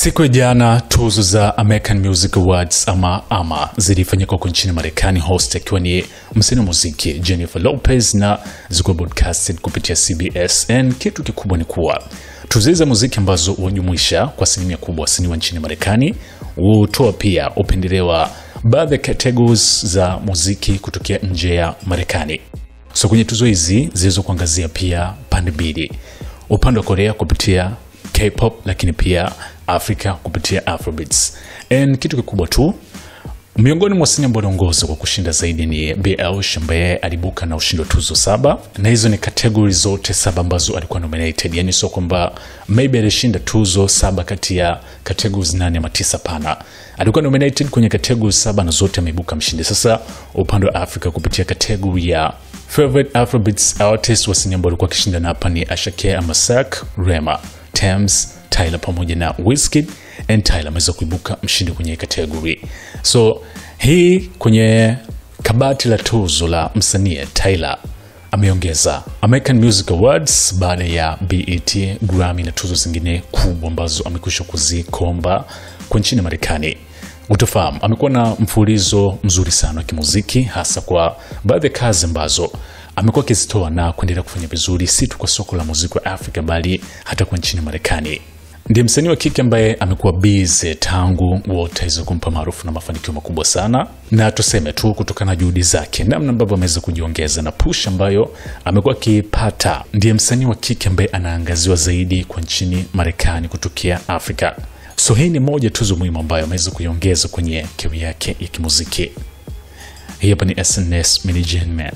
Siku ya jana tuzo za American Music Awards ama AMA zilifanyika huko nchini Marekani, host akiwa ni msanii wa muziki Jennifer Lopez na zilikuwa broadcasted kupitia CBS. And kitu kikubwa ni kuwa tuzo za muziki ambazo hujumuisha kwa asilimia kubwa wasanii wa nchini Marekani hutoa pia upendeleo wa baadhi ya categories za muziki kutokea nje ya Marekani. So kwenye tuzo hizi zilizo kuangazia pia pande mbili, upande wa Korea kupitia K-pop, lakini pia Afrika kupitia Afrobeats. And kitu kikubwa tu, miongoni mwa wasanii ambao wanaongoza kwa kushinda zaidi ni Billie Eilish ambaye alibuka na ushindi wa tuzo 7, na hizo ni category zote 7 ambazo alikuwa nominated. Yani sio kwamba maybe alishinda tuzo 7 kati ya categories 8 ama 9, pana. Alikuwa nominated kwenye category 7 na zote ameibuka mshindi. Sasa upande wa Afrika kupitia category ya Favorite Afrobeats Artist, wasanii ambao walikuwa kishinda hapa ni Asake Amasak, Rema, Tems, Tyler pamoja na Wizkid. And Tyler ameweza kuibuka mshindi kwenye category. So hii kwenye kabati la tuzo la msanii, Tyler ameongeza American Music Awards baada ya BET, Grammy na tuzo zingine kubwa ambazo amekwisha kuzikomba kwa nchini Marekani. Utafahamu amekuwa na mfululizo mzuri sana wa kimuziki, hasa kwa baadhi ya kazi ambazo amekuwa akizitoa na kuendelea kufanya vizuri si tu kwa soko la muziki wa Afrika bali hata kwa nchini Marekani. Ndiye msanii wa kike ambaye amekuwa busy tangu wote hizo kumpa maarufu na mafanikio makubwa sana, na tuseme tu kutokana na juhudi zake, namna ambavyo ameweza kujiongeza na push ambayo amekuwa akipata. Ndiye msanii wa kike ambaye anaangaziwa zaidi kwa nchini Marekani kutokea Afrika. So hii ni moja tuzo muhimu ambayo ameweza kuiongeza kwenye career yake ya kimuziki. Hii hapa ni SNS Mini Gen Man.